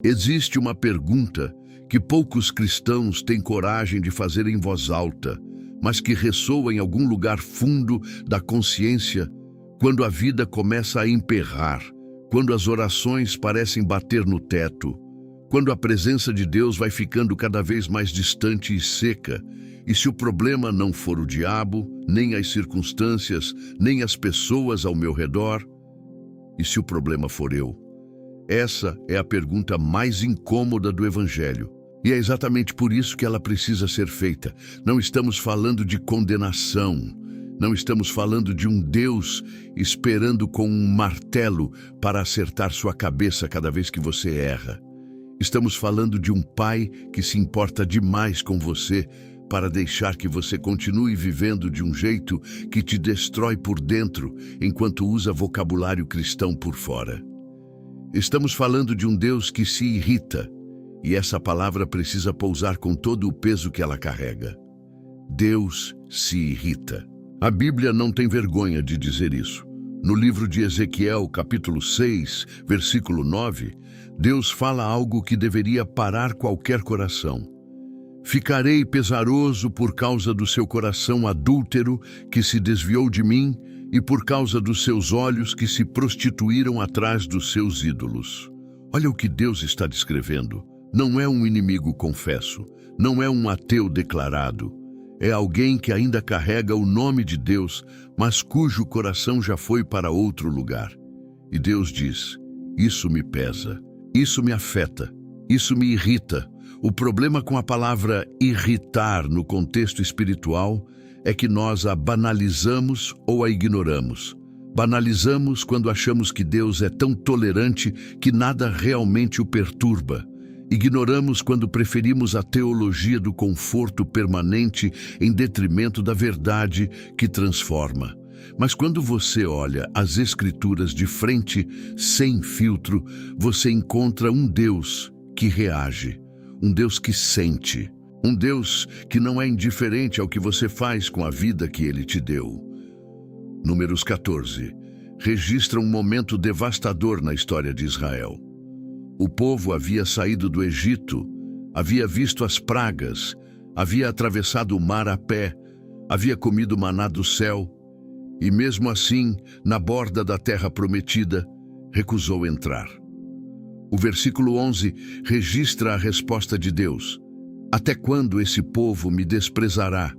Existe uma pergunta que poucos cristãos têm coragem de fazer em voz alta, mas que ressoa em algum lugar fundo da consciência quando a vida começa a emperrar, quando as orações parecem bater no teto, quando a presença de Deus vai ficando cada vez mais distante e seca. E se o problema não for o diabo, nem as circunstâncias, nem as pessoas ao meu redor? E se o problema for eu? Essa é a pergunta mais incômoda do Evangelho. E é exatamente por isso que ela precisa ser feita. Não estamos falando de condenação. Não estamos falando de um Deus esperando com um martelo para acertar sua cabeça cada vez que você erra. Estamos falando de um Pai que se importa demais com você para deixar que você continue vivendo de um jeito que te destrói por dentro, enquanto usa vocabulário cristão por fora. Estamos falando de um Deus que se irrita, e essa palavra precisa pousar com todo o peso que ela carrega. Deus se irrita. A Bíblia não tem vergonha de dizer isso. No livro de Ezequiel, capítulo 6, versículo 9, Deus fala algo que deveria parar qualquer coração. Ficarei pesaroso por causa do seu coração adúltero que se desviou de mim e por causa dos seus olhos que se prostituíram atrás dos seus ídolos. Olha o que Deus está descrevendo. Não é um inimigo confesso, não é um ateu declarado. É alguém que ainda carrega o nome de Deus, mas cujo coração já foi para outro lugar. E Deus diz: isso me pesa, isso me afeta, isso me irrita. O problema com a palavra irritar no contexto espiritual é que nós a banalizamos ou a ignoramos. Banalizamos quando achamos que Deus é tão tolerante que nada realmente o perturba. Ignoramos quando preferimos a teologia do conforto permanente em detrimento da verdade que transforma. Mas quando você olha as Escrituras de frente, sem filtro, você encontra um Deus que reage, um Deus que sente, um Deus que não é indiferente ao que você faz com a vida que Ele te deu. Números 14 registra um momento devastador na história de Israel. O povo havia saído do Egito, havia visto as pragas, havia atravessado o mar a pé, havia comido maná do céu, e mesmo assim, na borda da terra prometida, recusou entrar. O versículo 11 registra a resposta de Deus: até quando esse povo me desprezará?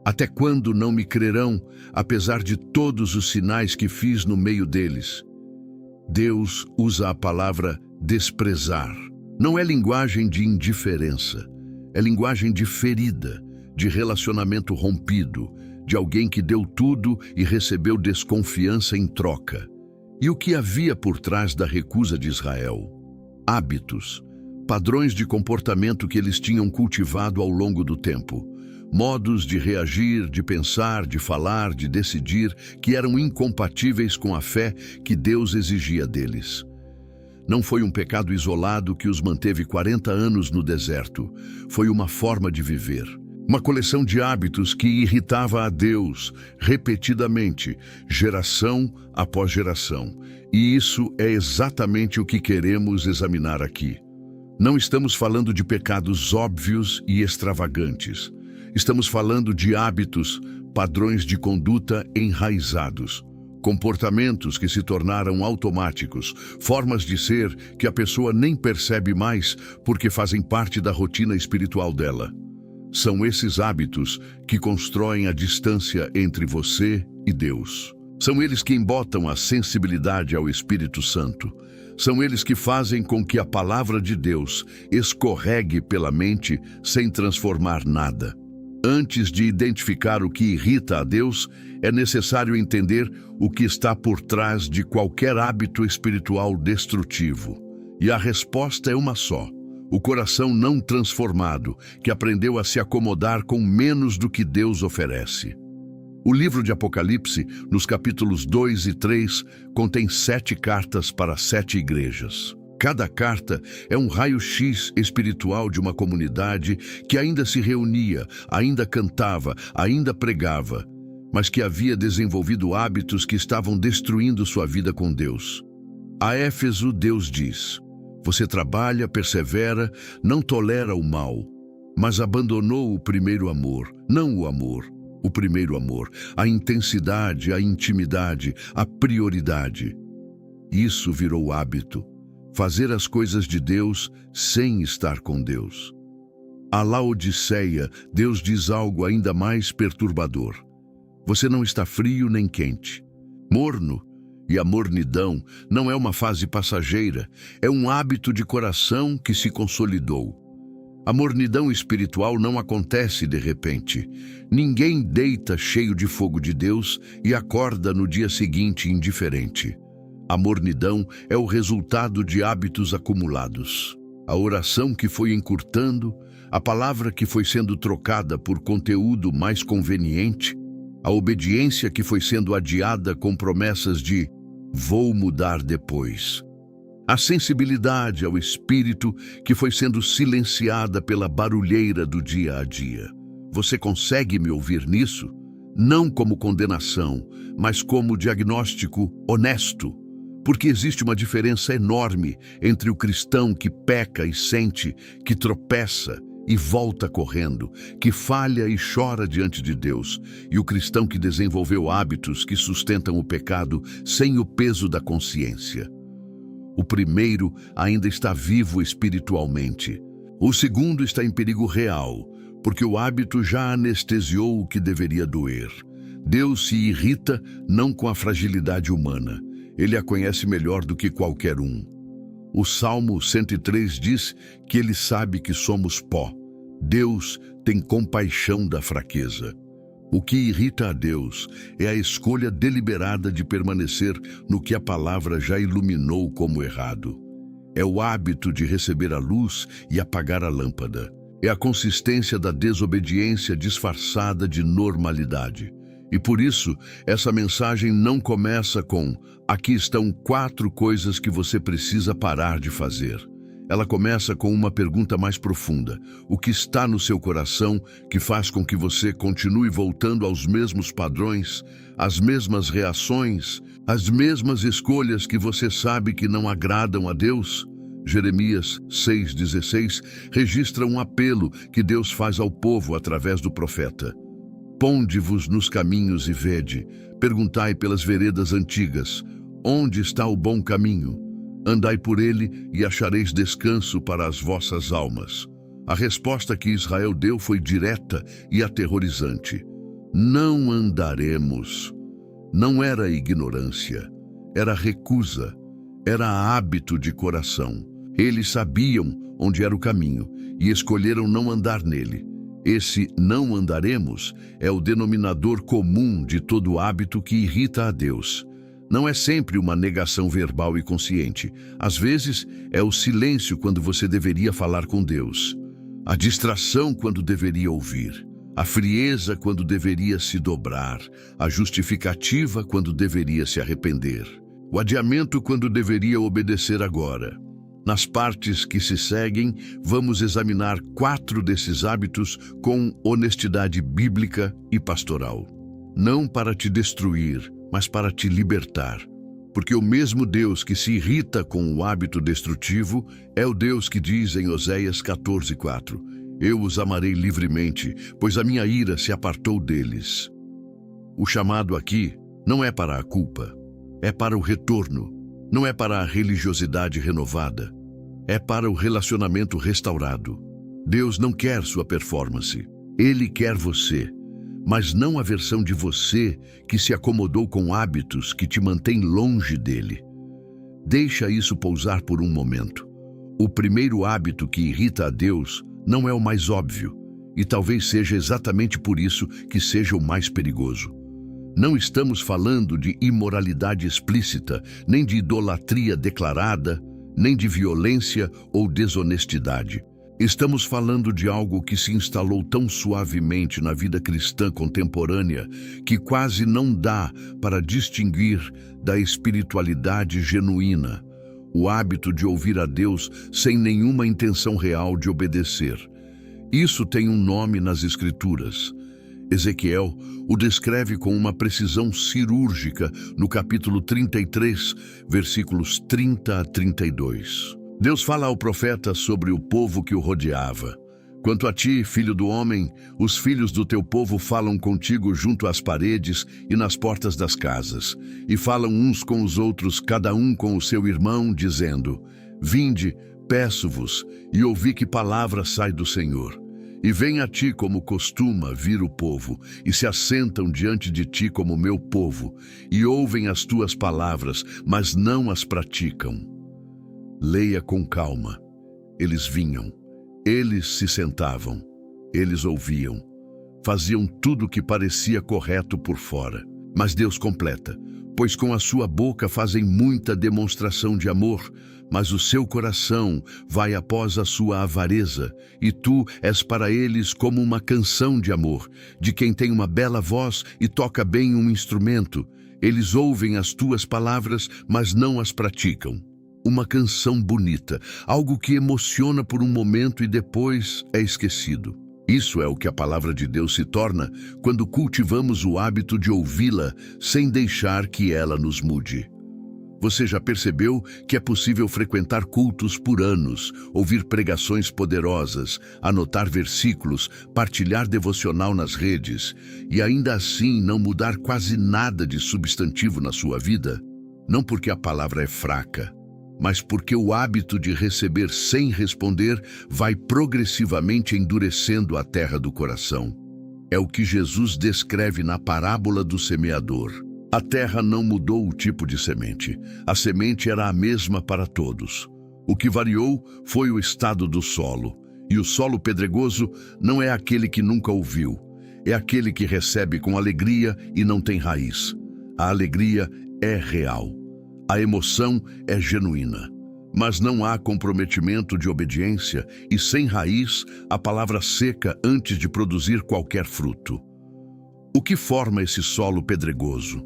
Até quando não me crerão, apesar de todos os sinais que fiz no meio deles? Deus usa a palavra desprezar. Não é linguagem de indiferença, é linguagem de ferida, de relacionamento rompido, de alguém que deu tudo e recebeu desconfiança em troca. E o que havia por trás da recusa de Israel? Hábitos, padrões de comportamento que eles tinham cultivado ao longo do tempo, modos de reagir, de pensar, de falar, de decidir, que eram incompatíveis com a fé que Deus exigia deles. Não foi um pecado isolado que os manteve 40 anos no deserto. Foi uma forma de viver. Uma coleção de hábitos que irritava a Deus repetidamente, geração após geração. E isso é exatamente o que queremos examinar aqui. Não estamos falando de pecados óbvios e extravagantes. Estamos falando de hábitos, padrões de conduta enraizados. Comportamentos que se tornaram automáticos, formas de ser que a pessoa nem percebe mais porque fazem parte da rotina espiritual dela. São esses hábitos que constroem a distância entre você e Deus. São eles que embotam a sensibilidade ao Espírito Santo. São eles que fazem com que a palavra de Deus escorregue pela mente sem transformar nada. Antes de identificar o que irrita a Deus, é necessário entender o que está por trás de qualquer hábito espiritual destrutivo. E a resposta é uma só: o coração não transformado, que aprendeu a se acomodar com menos do que Deus oferece. O livro de Apocalipse, nos capítulos 2 e 3, contém 7 cartas para 7 igrejas. Cada carta é um raio-x espiritual de uma comunidade que ainda se reunia, ainda cantava, ainda pregava, mas que havia desenvolvido hábitos que estavam destruindo sua vida com Deus. A Éfeso, Deus diz: Você trabalha, persevera, não tolera o mal, mas abandonou o primeiro amor, não o amor, o primeiro amor, a intensidade, a intimidade, a prioridade. Isso virou hábito, fazer as coisas de Deus sem estar com Deus. A Laodiceia, Deus diz algo ainda mais perturbador. Você não está frio nem quente, morno, e a mornidão não é uma fase passageira, é um hábito de coração que se consolidou. A mornidão espiritual não acontece de repente. Ninguém deita cheio de fogo de Deus e acorda no dia seguinte indiferente. A mornidão é o resultado de hábitos acumulados. A oração que foi encurtando, a palavra que foi sendo trocada por conteúdo mais conveniente, a obediência que foi sendo adiada com promessas de "vou mudar depois". A sensibilidade ao espírito que foi sendo silenciada pela barulheira do dia a dia. Você consegue me ouvir nisso? Não como condenação, mas como diagnóstico honesto. Porque existe uma diferença enorme entre o cristão que peca e sente, que tropeça e volta correndo, que falha e chora diante de Deus, e o cristão que desenvolveu hábitos que sustentam o pecado sem o peso da consciência. O primeiro ainda está vivo espiritualmente. O segundo está em perigo real, porque o hábito já anestesiou o que deveria doer. Deus se irrita não com a fragilidade humana. Ele a conhece melhor do que qualquer um. O Salmo 103 diz que ele sabe que somos pó. Deus tem compaixão da fraqueza. O que irrita a Deus é a escolha deliberada de permanecer no que a palavra já iluminou como errado. É o hábito de receber a luz e apagar a lâmpada. É a consistência da desobediência disfarçada de normalidade. E por isso, essa mensagem não começa com "aqui estão 4 coisas que você precisa parar de fazer". Ela começa com uma pergunta mais profunda. O que está no seu coração que faz com que você continue voltando aos mesmos padrões, às mesmas reações, às mesmas escolhas que você sabe que não agradam a Deus? Jeremias 6,16 registra um apelo que Deus faz ao povo através do profeta. Ponde-vos nos caminhos e vede, perguntai pelas veredas antigas, onde está o bom caminho? Andai por ele e achareis descanso para as vossas almas. A resposta que Israel deu foi direta e aterrorizante. Não andaremos. Não era ignorância, era recusa, era hábito de coração. Eles sabiam onde era o caminho e escolheram não andar nele. Esse "não andaremos" é o denominador comum de todo hábito que irrita a Deus. Não é sempre uma negação verbal e consciente. Às vezes, é o silêncio quando você deveria falar com Deus. A distração quando deveria ouvir. A frieza quando deveria se dobrar. A justificativa quando deveria se arrepender. O adiamento quando deveria obedecer agora. Nas partes que se seguem, vamos examinar 4 desses hábitos com honestidade bíblica e pastoral. Não para te destruir, mas para te libertar. Porque o mesmo Deus que se irrita com o hábito destrutivo é o Deus que diz em Oséias 14:4, "Eu os amarei livremente, pois a minha ira se apartou deles". O chamado aqui não é para a culpa, é para o retorno, não é para a religiosidade renovada, é para o relacionamento restaurado. Deus não quer sua performance, Ele quer você. Mas não a versão de você que se acomodou com hábitos que te mantém longe dele. Deixa isso pousar por um momento. O primeiro hábito que irrita a Deus não é o mais óbvio, e talvez seja exatamente por isso que seja o mais perigoso. Não estamos falando de imoralidade explícita, nem de idolatria declarada, nem de violência ou desonestidade. Estamos falando de algo que se instalou tão suavemente na vida cristã contemporânea que quase não dá para distinguir da espiritualidade genuína. O hábito de ouvir a Deus sem nenhuma intenção real de obedecer. Isso tem um nome nas Escrituras. Ezequiel o descreve com uma precisão cirúrgica no capítulo 33, versículos 30 a 32. Deus fala ao profeta sobre o povo que o rodeava. Quanto a ti, filho do homem, os filhos do teu povo falam contigo junto às paredes e nas portas das casas, e falam uns com os outros, cada um com o seu irmão, dizendo: Vinde, peço-vos, e ouvi que palavra sai do Senhor. E vem a ti como costuma vir o povo, e se assentam diante de ti como meu povo, e ouvem as tuas palavras, mas não as praticam. Leia com calma. Eles vinham, eles se sentavam, eles ouviam, faziam tudo o que parecia correto por fora. Mas Deus completa: pois com a sua boca fazem muita demonstração de amor, mas o seu coração vai após a sua avareza, e tu és para eles como uma canção de amor, de quem tem uma bela voz e toca bem um instrumento. Eles ouvem as tuas palavras, mas não as praticam. Uma canção bonita, algo que emociona por um momento e depois é esquecido. Isso é o que a palavra de Deus se torna quando cultivamos o hábito de ouvi-la sem deixar que ela nos mude. Você já percebeu que é possível frequentar cultos por anos, ouvir pregações poderosas, anotar versículos, partilhar devocional nas redes e ainda assim não mudar quase nada de substantivo na sua vida? Não porque a palavra é fraca, mas porque o hábito de receber sem responder vai progressivamente endurecendo a terra do coração. É o que Jesus descreve na parábola do semeador. A terra não mudou o tipo de semente. A semente era a mesma para todos. O que variou foi o estado do solo. E o solo pedregoso não é aquele que nunca ouviu. É aquele que recebe com alegria e não tem raiz. A alegria é real. A emoção é genuína. Mas não há comprometimento de obediência e sem raiz, a palavra seca antes de produzir qualquer fruto. O que forma esse solo pedregoso?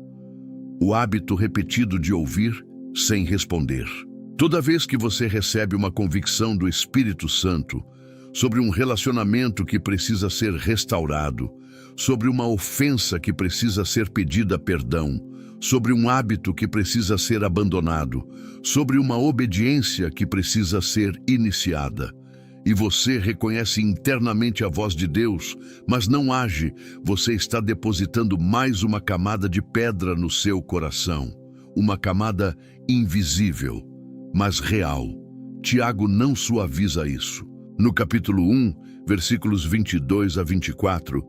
O hábito repetido de ouvir sem responder. Toda vez que você recebe uma convicção do Espírito Santo sobre um relacionamento que precisa ser restaurado, sobre uma ofensa que precisa ser pedida perdão, sobre um hábito que precisa ser abandonado, sobre uma obediência que precisa ser iniciada, e você reconhece internamente a voz de Deus, mas não age, você está depositando mais uma camada de pedra no seu coração. Uma camada invisível, mas real. Tiago não suaviza isso. No capítulo 1, versículos 22 a 24,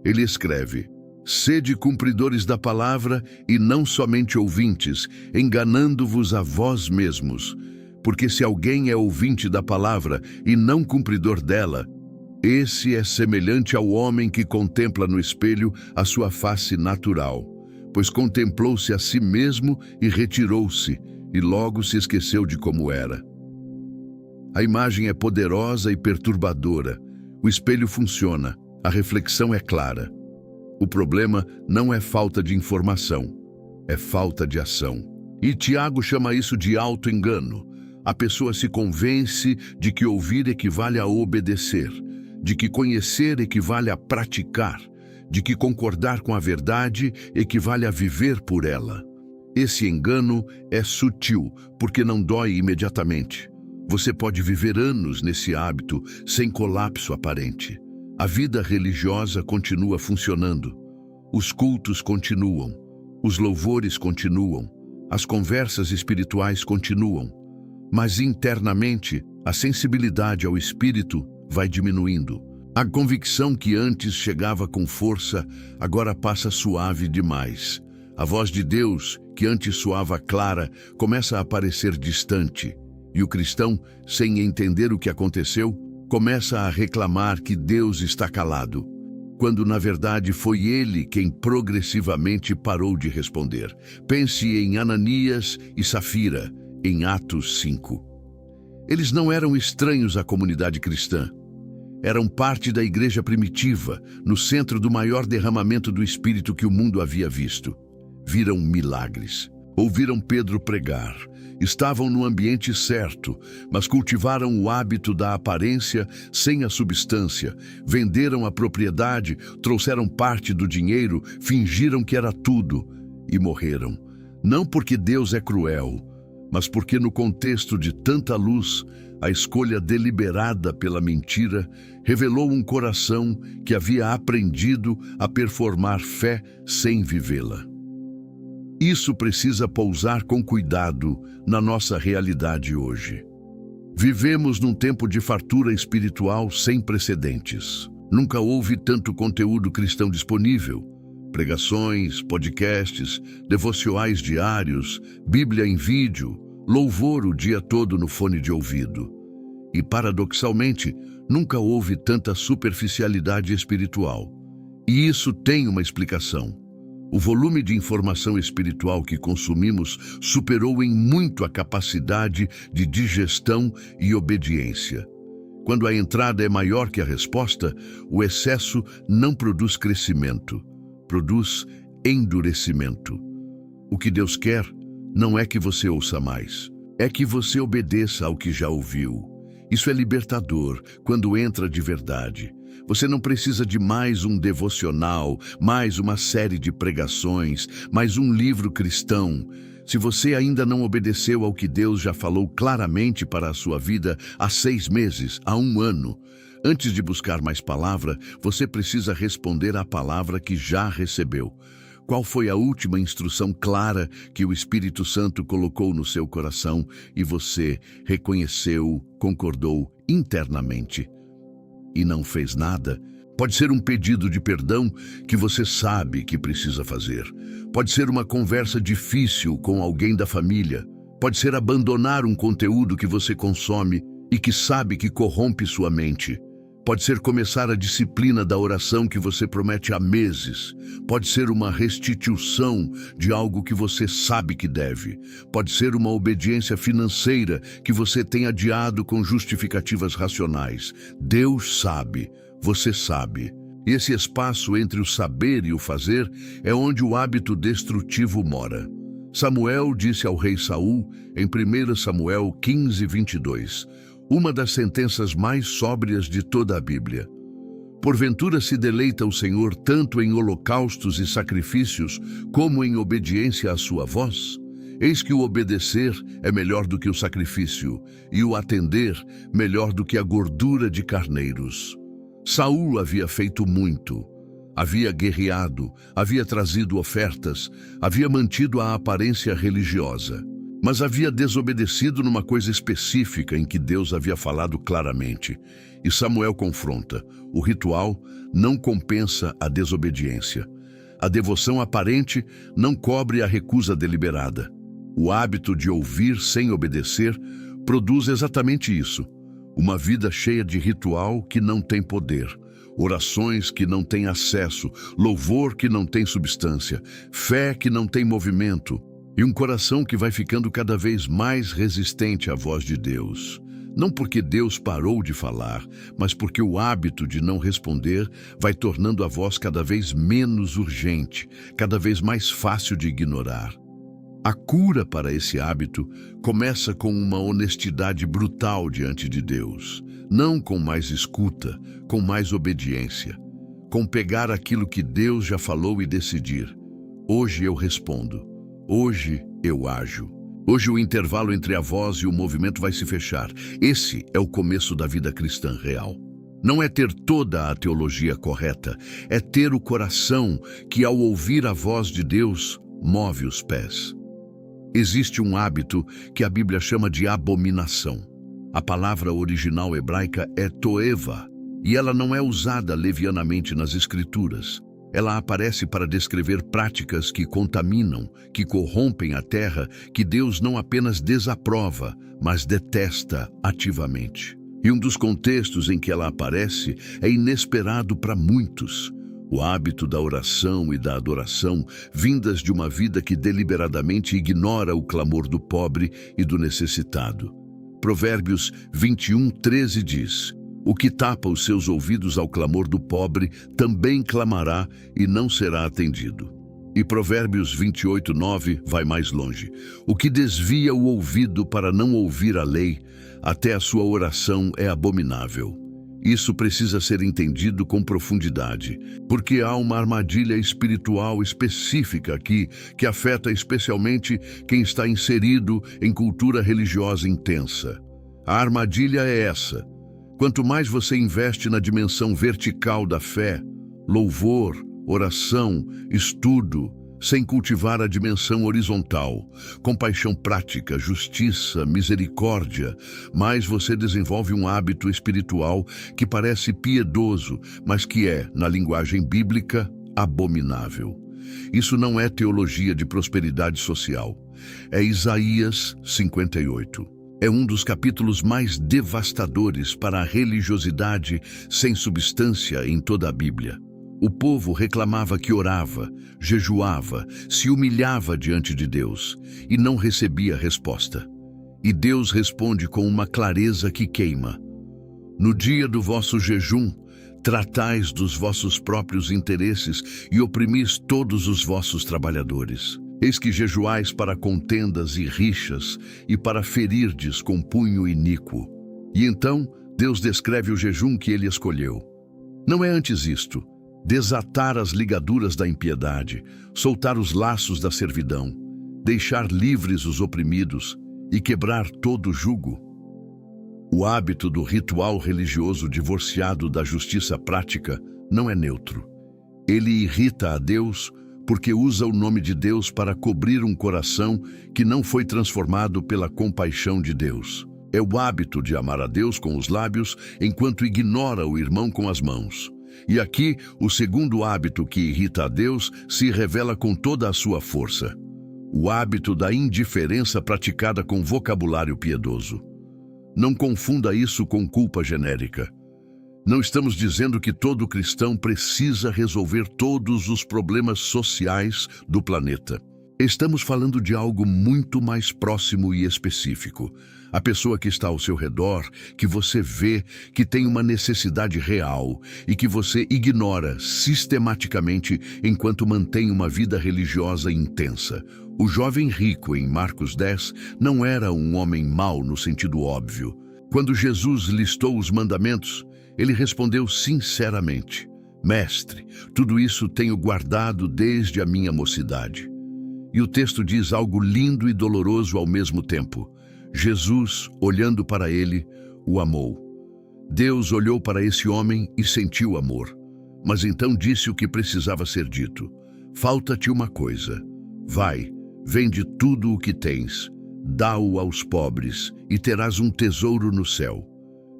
ele escreve: Sede cumpridores da palavra e não somente ouvintes, enganando-vos a vós mesmos. Porque se alguém é ouvinte da palavra e não cumpridor dela, esse é semelhante ao homem que contempla no espelho a sua face natural, pois contemplou-se a si mesmo e retirou-se, e logo se esqueceu de como era. A imagem é poderosa e perturbadora. O espelho funciona, a reflexão é clara. O problema não é falta de informação, é falta de ação. E Tiago chama isso de auto-engano. A pessoa se convence de que ouvir equivale a obedecer, de que conhecer equivale a praticar, de que concordar com a verdade equivale a viver por ela. Esse engano é sutil, porque não dói imediatamente. Você pode viver anos nesse hábito sem colapso aparente. A vida religiosa continua funcionando. Os cultos continuam. Os louvores continuam. As conversas espirituais continuam. Mas internamente, a sensibilidade ao espírito vai diminuindo. A convicção que antes chegava com força, agora passa suave demais. A voz de Deus, que antes soava clara, começa a aparecer distante. E o cristão, sem entender o que aconteceu, começa a reclamar que Deus está calado, quando na verdade foi ele quem progressivamente parou de responder. Pense em Ananias e Safira, em Atos 5. Eles não eram estranhos à comunidade cristã. Eram parte da igreja primitiva, no centro do maior derramamento do Espírito que o mundo havia visto. Viram milagres, ouviram Pedro pregar, estavam no ambiente certo, mas cultivaram o hábito da aparência sem a substância, venderam a propriedade, trouxeram parte do dinheiro, fingiram que era tudo e morreram. Não porque Deus é cruel, mas porque no contexto de tanta luz, a escolha deliberada pela mentira revelou um coração que havia aprendido a performar fé sem vivê-la. Isso precisa pousar com cuidado na nossa realidade hoje. Vivemos num tempo de fartura espiritual sem precedentes. Nunca houve tanto conteúdo cristão disponível. Pregações, podcasts, devocionais diários, Bíblia em vídeo, louvor o dia todo no fone de ouvido. E, paradoxalmente, nunca houve tanta superficialidade espiritual. E isso tem uma explicação. O volume de informação espiritual que consumimos superou em muito a capacidade de digestão e obediência. Quando a entrada é maior que a resposta, o excesso não produz crescimento, produz endurecimento. O que Deus quer não é que você ouça mais, é que você obedeça ao que já ouviu. Isso é libertador quando entra de verdade. Você não precisa de mais um devocional, mais uma série de pregações, mais um livro cristão. Se você ainda não obedeceu ao que Deus já falou claramente para a sua vida há 6 meses, há 1 ano, antes de buscar mais palavra, você precisa responder à palavra que já recebeu. Qual foi a última instrução clara que o Espírito Santo colocou no seu coração e você reconheceu, concordou internamente e não fez nada? Pode ser um pedido de perdão que você sabe que precisa fazer. Pode ser uma conversa difícil com alguém da família. Pode ser abandonar um conteúdo que você consome e que sabe que corrompe sua mente. Pode ser começar a disciplina da oração que você promete há meses. Pode ser uma restituição de algo que você sabe que deve. Pode ser uma obediência financeira que você tem adiado com justificativas racionais. Deus sabe, você sabe. E esse espaço entre o saber e o fazer é onde o hábito destrutivo mora. Samuel disse ao rei Saul, em 1 Samuel 15, 22, uma das sentenças mais sóbrias de toda a Bíblia. Porventura se deleita o Senhor tanto em holocaustos e sacrifícios, como em obediência à sua voz? Eis que o obedecer é melhor do que o sacrifício, e o atender melhor do que a gordura de carneiros. Saul havia feito muito. Havia guerreado, havia trazido ofertas, havia mantido a aparência religiosa. Mas havia desobedecido numa coisa específica em que Deus havia falado claramente. E Samuel confronta: o ritual não compensa a desobediência. A devoção aparente não cobre a recusa deliberada. O hábito de ouvir sem obedecer produz exatamente isso. Uma vida cheia de ritual que não tem poder, orações que não têm acesso, louvor que não tem substância, fé que não tem movimento, e um coração que vai ficando cada vez mais resistente à voz de Deus. Não porque Deus parou de falar, mas porque o hábito de não responder vai tornando a voz cada vez menos urgente, cada vez mais fácil de ignorar. A cura para esse hábito começa com uma honestidade brutal diante de Deus, não com mais escuta, com mais obediência, com pegar aquilo que Deus já falou e decidir: hoje eu respondo. Hoje eu ajo. Hoje o intervalo entre a voz e o movimento vai se fechar. Esse é o começo da vida cristã real. Não é ter toda a teologia correta, é ter o coração que, ao ouvir a voz de Deus, move os pés. Existe um hábito que a Bíblia chama de abominação. A palavra original hebraica é toeva, e ela não é usada levianamente nas Escrituras. Ela aparece para descrever práticas que contaminam, que corrompem a terra, que Deus não apenas desaprova, mas detesta ativamente. E um dos contextos em que ela aparece é inesperado para muitos. O hábito da oração e da adoração, vindas de uma vida que deliberadamente ignora o clamor do pobre e do necessitado. Provérbios 21:13 diz: o que tapa os seus ouvidos ao clamor do pobre também clamará e não será atendido. E Provérbios 28:9 vai mais longe. O que desvia o ouvido para não ouvir a lei, até a sua oração é abominável. Isso precisa ser entendido com profundidade, porque há uma armadilha espiritual específica aqui que afeta especialmente quem está inserido em cultura religiosa intensa. A armadilha é essa: quanto mais você investe na dimensão vertical da fé, louvor, oração, estudo, sem cultivar a dimensão horizontal, compaixão prática, justiça, misericórdia, mais você desenvolve um hábito espiritual que parece piedoso, mas que é, na linguagem bíblica, abominável. Isso não é teologia de prosperidade social. É Isaías 58. É um dos capítulos mais devastadores para a religiosidade sem substância em toda a Bíblia. O povo reclamava que orava, jejuava, se humilhava diante de Deus e não recebia resposta. E Deus responde com uma clareza que queima: no dia do vosso jejum, tratais dos vossos próprios interesses e oprimis todos os vossos trabalhadores. Eis que jejuais para contendas e rixas e para ferirdes com punho iníquo. E então Deus descreve o jejum que ele escolheu. Não é antes isto: desatar as ligaduras da impiedade, soltar os laços da servidão, deixar livres os oprimidos e quebrar todo jugo. O hábito do ritual religioso divorciado da justiça prática não é neutro. Ele irrita a Deus porque usa o nome de Deus para cobrir um coração que não foi transformado pela compaixão de Deus. É o hábito de amar a Deus com os lábios enquanto ignora o irmão com as mãos. E aqui, o segundo hábito que irrita a Deus se revela com toda a sua força: o hábito da indiferença praticada com vocabulário piedoso. Não confunda isso com culpa genérica. Não estamos dizendo que todo cristão precisa resolver todos os problemas sociais do planeta. Estamos falando de algo muito mais próximo e específico. A pessoa que está ao seu redor, que você vê que tem uma necessidade real e que você ignora sistematicamente enquanto mantém uma vida religiosa intensa. O jovem rico em Marcos 10 não era um homem mau no sentido óbvio. Quando Jesus listou os mandamentos, ele respondeu sinceramente: Mestre, tudo isso tenho guardado desde a minha mocidade. E o texto diz algo lindo e doloroso ao mesmo tempo. Jesus, olhando para ele, o amou. Deus olhou para esse homem e sentiu amor. Mas então disse o que precisava ser dito: falta-te uma coisa. Vai, vende tudo o que tens, dá-o aos pobres e terás um tesouro no céu.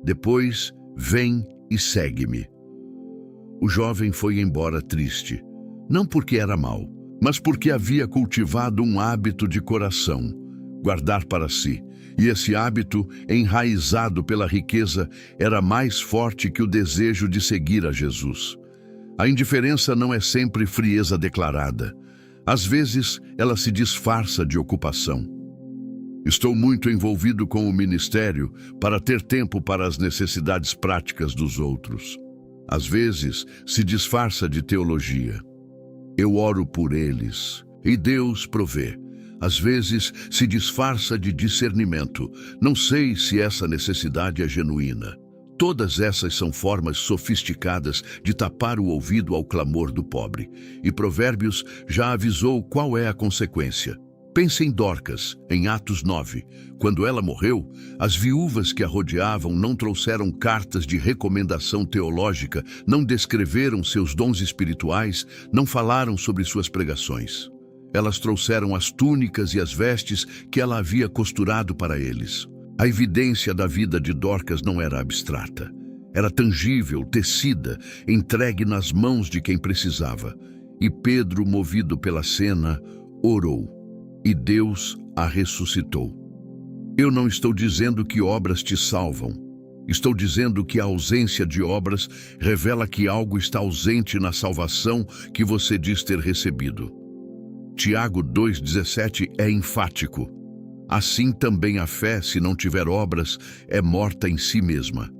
Depois, vem e segue-me. O jovem foi embora triste, não porque era mau, mas porque havia cultivado um hábito de coração: guardar para si. E esse hábito, enraizado pela riqueza, era mais forte que o desejo de seguir a Jesus. A indiferença não é sempre frieza declarada. Às vezes, ela se disfarça de ocupação. Estou muito envolvido com o ministério para ter tempo para as necessidades práticas dos outros. Às vezes, se disfarça de teologia. Eu oro por eles e Deus provê. Às vezes, se disfarça de discernimento. Não sei se essa necessidade é genuína. Todas essas são formas sofisticadas de tapar o ouvido ao clamor do pobre. E Provérbios já avisou qual é a consequência. Pense em Dorcas, em Atos 9. Quando ela morreu, as viúvas que a rodeavam não trouxeram cartas de recomendação teológica, não descreveram seus dons espirituais, não falaram sobre suas pregações. Elas trouxeram as túnicas e as vestes que ela havia costurado para eles. A evidência da vida de Dorcas não era abstrata. Era tangível, tecida, entregue nas mãos de quem precisava. E Pedro, movido pela cena, orou. E Deus a ressuscitou. Eu não estou dizendo que obras te salvam. Estou dizendo que a ausência de obras revela que algo está ausente na salvação que você diz ter recebido. Tiago 2,17 é enfático. Assim também a fé, se não tiver obras, é morta em si mesma.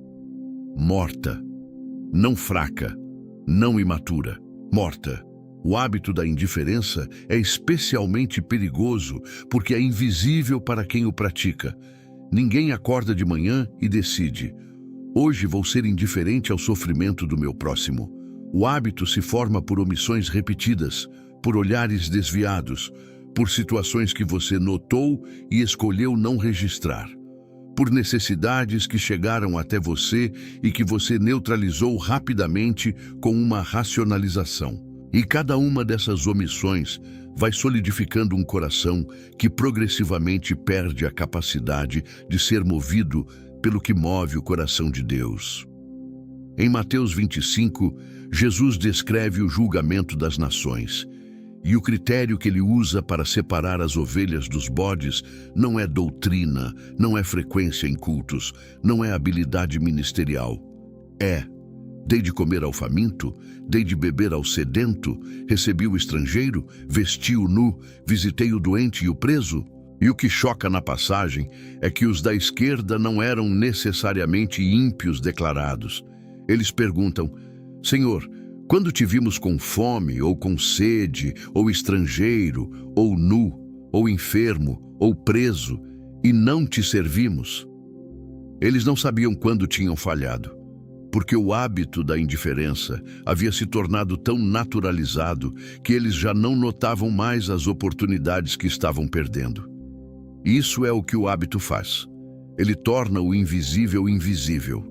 Morta. Não fraca, não imatura. Morta. O hábito da indiferença é especialmente perigoso porque é invisível para quem o pratica. Ninguém acorda de manhã e decide: Hoje vou ser indiferente ao sofrimento do meu próximo. O hábito se forma por omissões repetidas, por olhares desviados, por situações que você notou e escolheu não registrar, por necessidades que chegaram até você e que você neutralizou rapidamente com uma racionalização. E cada uma dessas omissões vai solidificando um coração que progressivamente perde a capacidade de ser movido pelo que move o coração de Deus. Em Mateus 25, Jesus descreve o julgamento das nações. E o critério que ele usa para separar as ovelhas dos bodes não é doutrina, não é frequência em cultos, não é habilidade ministerial. Dei de comer ao faminto, dei de beber ao sedento, recebi o estrangeiro, vesti o nu, visitei o doente e o preso. E o que choca na passagem é que os da esquerda não eram necessariamente ímpios declarados. Eles perguntam: Senhor, quando te vimos com fome, ou com sede, ou estrangeiro, ou nu, ou enfermo, ou preso, e não te servimos? Eles não sabiam quando tinham falhado, porque o hábito da indiferença havia se tornado tão naturalizado que eles já não notavam mais as oportunidades que estavam perdendo. Isso é o que o hábito faz. Ele torna o invisível invisível.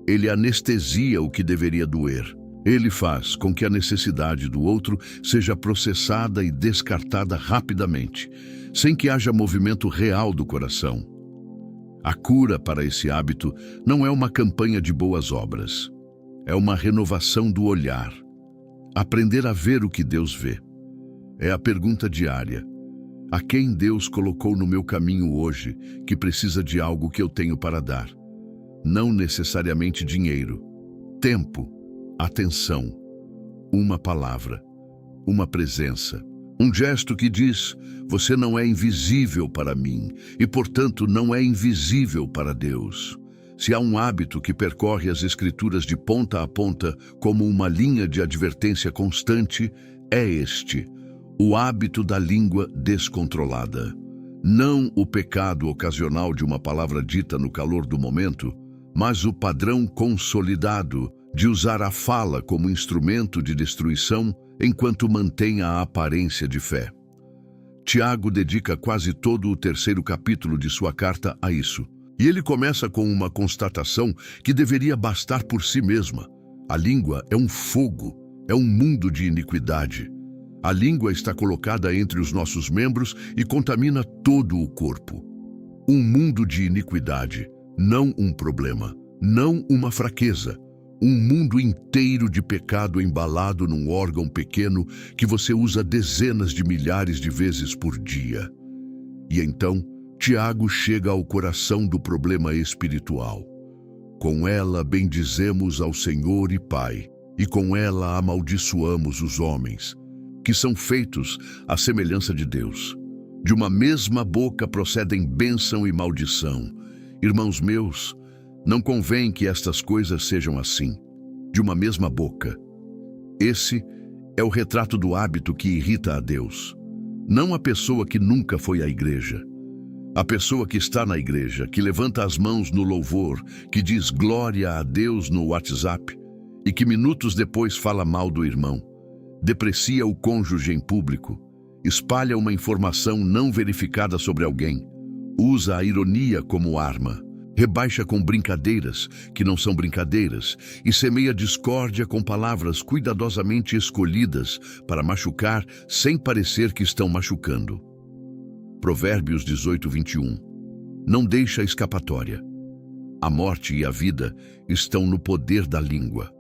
Ele anestesia o que deveria doer. Ele faz com que a necessidade do outro seja processada e descartada rapidamente, sem que haja movimento real do coração. A cura para esse hábito não é uma campanha de boas obras. É uma renovação do olhar. Aprender a ver o que Deus vê. É a pergunta diária. A quem Deus colocou no meu caminho hoje que precisa de algo que eu tenho para dar? Não necessariamente dinheiro. Tempo, atenção, uma palavra, uma presença. Um gesto que diz: você não é invisível para mim e, portanto, não é invisível para Deus. Se há um hábito que percorre as Escrituras de ponta a ponta como uma linha de advertência constante, é este: o hábito da língua descontrolada. Não o pecado ocasional de uma palavra dita no calor do momento, mas o padrão consolidado de usar a fala como instrumento de destruição enquanto mantém a aparência de fé. Tiago dedica quase todo o 3º capítulo de sua carta a isso. E ele começa com uma constatação que deveria bastar por si mesma. A língua é um fogo, é um mundo de iniquidade. A língua está colocada entre os nossos membros e contamina todo o corpo. Um mundo de iniquidade, não um problema, não uma fraqueza. Um mundo inteiro de pecado embalado num órgão pequeno que você usa dezenas de milhares de vezes por dia. E então, Tiago chega ao coração do problema espiritual. Com ela bendizemos ao Senhor e Pai, e com ela amaldiçoamos os homens, que são feitos à semelhança de Deus. De uma mesma boca procedem bênção e maldição. Irmãos meus, não convém que estas coisas sejam assim, de uma mesma boca. Esse é o retrato do hábito que irrita a Deus. Não a pessoa que nunca foi à igreja. A pessoa que está na igreja, que levanta as mãos no louvor, que diz glória a Deus no WhatsApp e que minutos depois fala mal do irmão, deprecia o cônjuge em público, espalha uma informação não verificada sobre alguém, usa a ironia como arma, rebaixa com brincadeiras que não são brincadeiras e semeia discórdia com palavras cuidadosamente escolhidas para machucar sem parecer que estão machucando. Provérbios 18:21. Não deixa escapatória. A morte e a vida estão no poder da língua.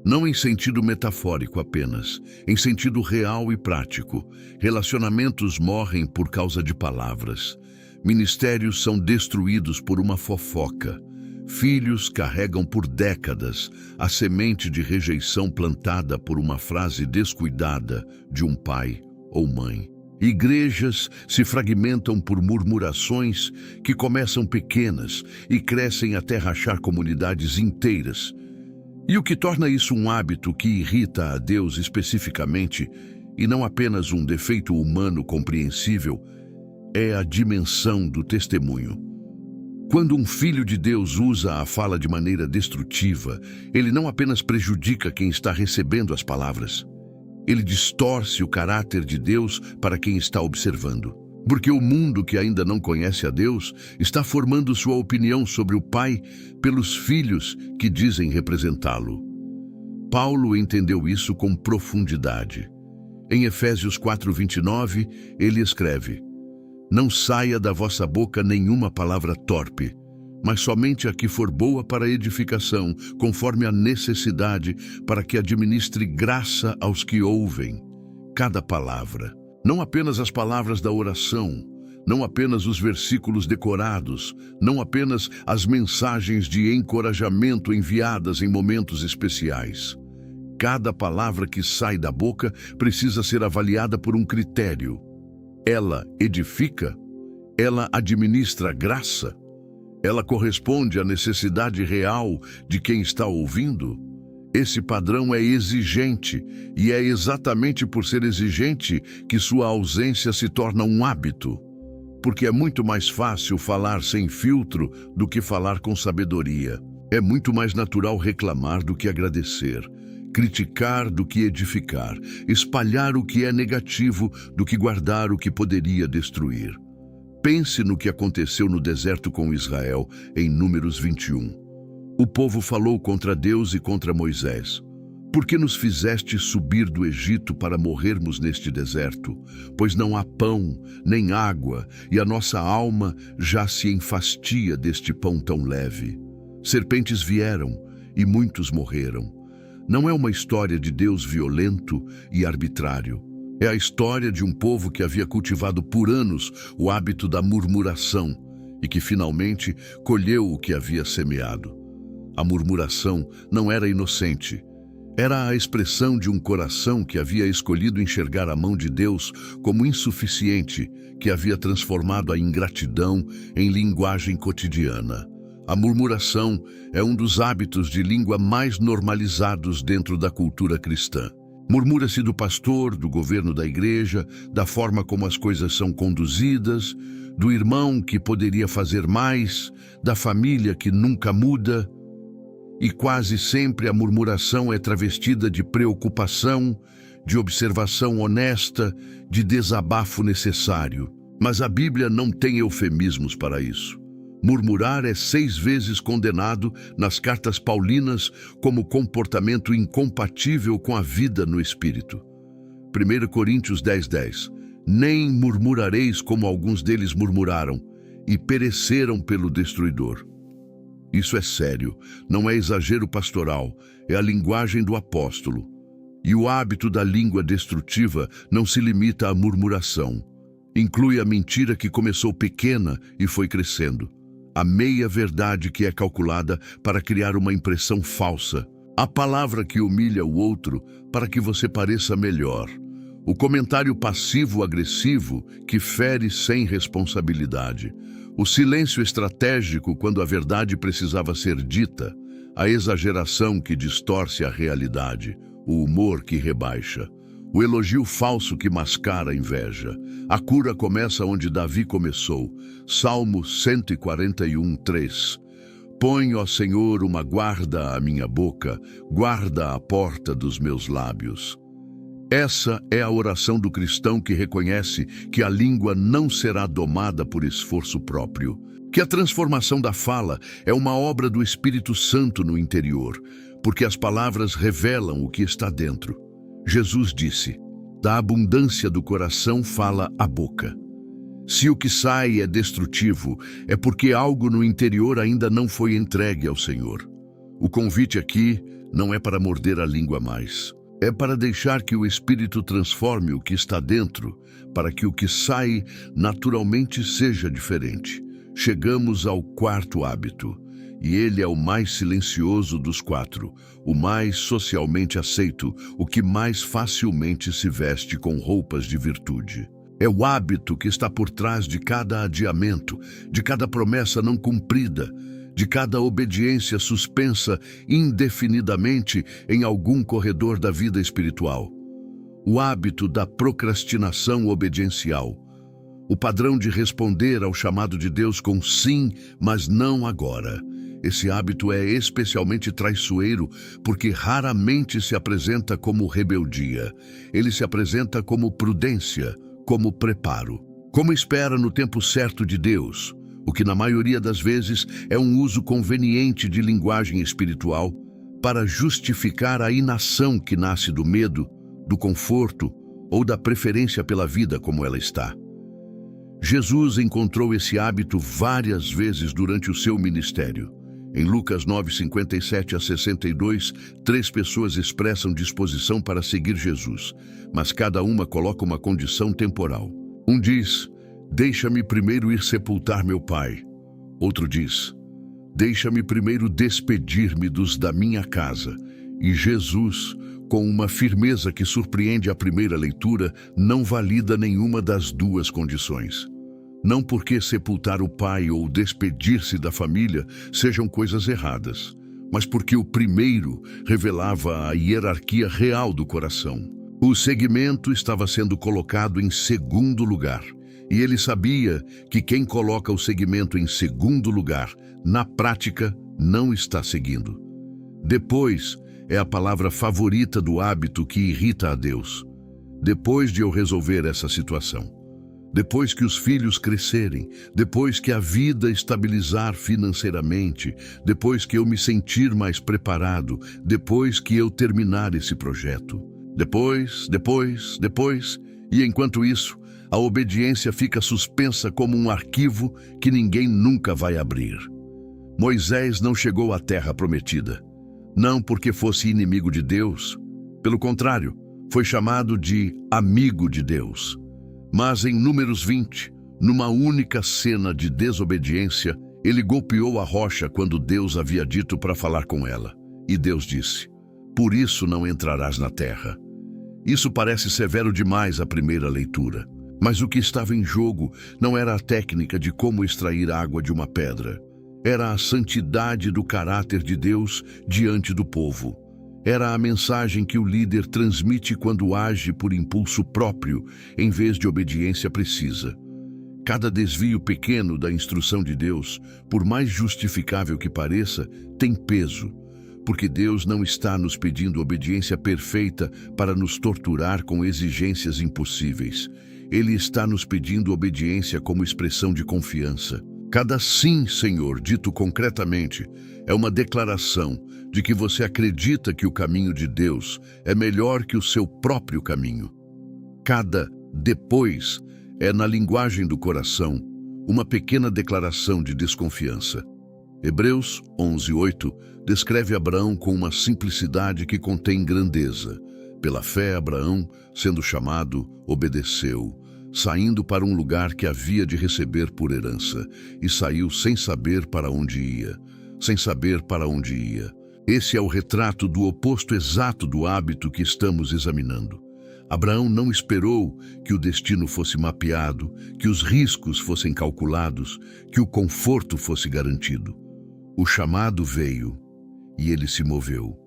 Não em sentido metafórico apenas, em sentido real e prático. Relacionamentos morrem por causa de palavras. Ministérios são destruídos por uma fofoca. Filhos carregam por décadas a semente de rejeição plantada por uma frase descuidada de um pai ou mãe. Igrejas se fragmentam por murmurações que começam pequenas e crescem até rachar comunidades inteiras. E o que torna isso um hábito que irrita a Deus especificamente, e não apenas um defeito humano compreensível, é a dimensão do testemunho. Quando um filho de Deus usa a fala de maneira destrutiva, ele não apenas prejudica quem está recebendo as palavras, ele distorce o caráter de Deus para quem está observando. Porque o mundo que ainda não conhece a Deus está formando sua opinião sobre o Pai pelos filhos que dizem representá-lo. Paulo entendeu isso com profundidade. Em Efésios 4:29, ele escreve: "Não saia da vossa boca nenhuma palavra torpe, mas somente a que for boa para edificação, conforme a necessidade, para que administre graça aos que ouvem." Cada palavra, não apenas as palavras da oração, não apenas os versículos decorados, não apenas as mensagens de encorajamento enviadas em momentos especiais. Cada palavra que sai da boca precisa ser avaliada por um critério. Ela edifica? Ela administra graça? Ela corresponde à necessidade real de quem está ouvindo? Esse padrão é exigente, e é exatamente por ser exigente que sua ausência se torna um hábito. Porque é muito mais fácil falar sem filtro do que falar com sabedoria. É muito mais natural reclamar do que agradecer, criticar do que edificar, espalhar o que é negativo do que guardar o que poderia destruir. Pense no que aconteceu no deserto com Israel em Números 21. O povo falou contra Deus e contra Moisés: "Por que nos fizeste subir do Egito para morrermos neste deserto? Pois não há pão, nem água, e a nossa alma já se enfastia deste pão tão leve. Serpentes vieram e muitos morreram." Não é uma história de Deus violento e arbitrário. É a história de um povo que havia cultivado por anos o hábito da murmuração e que finalmente colheu o que havia semeado. A murmuração não era inocente. Era a expressão de um coração que havia escolhido enxergar a mão de Deus como insuficiente, que havia transformado a ingratidão em linguagem cotidiana. A murmuração é um dos hábitos de língua mais normalizados dentro da cultura cristã. Murmura-se do pastor, do governo da igreja, da forma como as coisas são conduzidas, do irmão que poderia fazer mais, da família que nunca muda. E quase sempre a murmuração é travestida de preocupação, de observação honesta, de desabafo necessário. Mas a Bíblia não tem eufemismos para isso. Murmurar é 6 vezes condenado nas cartas paulinas como comportamento incompatível com a vida no Espírito. 1 Coríntios 10:10. "Nem murmurareis como alguns deles murmuraram, e pereceram pelo destruidor." Isso é sério, não é exagero pastoral, é a linguagem do apóstolo. E o hábito da língua destrutiva não se limita à murmuração. Inclui a mentira que começou pequena e foi crescendo. A meia-verdade que é calculada para criar uma impressão falsa. A palavra que humilha o outro para que você pareça melhor. O comentário passivo-agressivo que fere sem responsabilidade. O silêncio estratégico quando a verdade precisava ser dita. A exageração que distorce a realidade. O humor que rebaixa. O elogio falso que mascara a inveja. A cura começa onde Davi começou. Salmo 141:3. "Põe, ó Senhor, uma guarda à minha boca, guarda a porta dos meus lábios." Essa é a oração do cristão que reconhece que a língua não será domada por esforço próprio, que a transformação da fala é uma obra do Espírito Santo no interior, porque as palavras revelam o que está dentro. Jesus disse: "Da abundância do coração fala a boca." Se o que sai é destrutivo, é porque algo no interior ainda não foi entregue ao Senhor. O convite aqui não é para morder a língua mais. É para deixar que o Espírito transforme o que está dentro, para que o que sai naturalmente seja diferente. Chegamos ao 4º hábito, e ele é o mais silencioso dos 4, o mais socialmente aceito, o que mais facilmente se veste com roupas de virtude. É o hábito que está por trás de cada adiamento, de cada promessa não cumprida, de cada obediência suspensa indefinidamente em algum corredor da vida espiritual. O hábito da procrastinação obediencial. O padrão de responder ao chamado de Deus com sim, mas não agora. Esse hábito é especialmente traiçoeiro porque raramente se apresenta como rebeldia. Ele se apresenta como prudência, como preparo, como espera no tempo certo de Deus, o que na maioria das vezes é um uso conveniente de linguagem espiritual para justificar a inação que nasce do medo, do conforto ou da preferência pela vida como ela está. Jesus encontrou esse hábito várias vezes durante o seu ministério. Em Lucas 9, 57 a 62, 3 pessoas expressam disposição para seguir Jesus, mas cada uma coloca uma condição temporal. Um diz: deixa-me primeiro ir sepultar meu pai. Outro diz: deixa-me primeiro despedir-me dos da minha casa. E Jesus, com uma firmeza que surpreende à primeira leitura, não valida nenhuma das duas condições. Não porque sepultar o pai ou despedir-se da família sejam coisas erradas, mas porque o primeiro revelava a hierarquia real do coração. O seguimento estava sendo colocado em segundo lugar, e ele sabia que quem coloca o seguimento em segundo lugar, na prática, não está seguindo. Depois é a palavra favorita do hábito que irrita a Deus. Depois de eu resolver essa situação, depois que os filhos crescerem, depois que a vida estabilizar financeiramente, depois que eu me sentir mais preparado, depois que eu terminar esse projeto. Depois, e enquanto isso, a obediência fica suspensa como um arquivo que ninguém nunca vai abrir. Moisés não chegou à terra prometida, não porque fosse inimigo de Deus. Pelo contrário, foi chamado de amigo de Deus. Mas em Números 20, numa única cena de desobediência, ele golpeou a rocha quando Deus havia dito para falar com ela. E Deus disse: por isso não entrarás na terra. Isso parece severo demais à primeira leitura. Mas o que estava em jogo não era a técnica de como extrair água de uma pedra. Era a santidade do caráter de Deus diante do povo. Era a mensagem que o líder transmite quando age por impulso próprio, em vez de obediência precisa. Cada desvio pequeno da instrução de Deus, por mais justificável que pareça, tem peso, porque Deus não está nos pedindo obediência perfeita para nos torturar com exigências impossíveis. Ele está nos pedindo obediência como expressão de confiança. Cada sim, Senhor, dito concretamente, é uma declaração de que você acredita que o caminho de Deus é melhor que o seu próprio caminho. Cada depois é, na linguagem do coração, uma pequena declaração de desconfiança. Hebreus 11:8 descreve Abraão com uma simplicidade que contém grandeza. Pela fé, Abraão, sendo chamado, obedeceu, saindo para um lugar que havia de receber por herança, e saiu sem saber para onde ia. Sem saber para onde ia. Esse é o retrato do oposto exato do hábito que estamos examinando. Abraão não esperou que o destino fosse mapeado, que os riscos fossem calculados, que o conforto fosse garantido. O chamado veio e ele se moveu.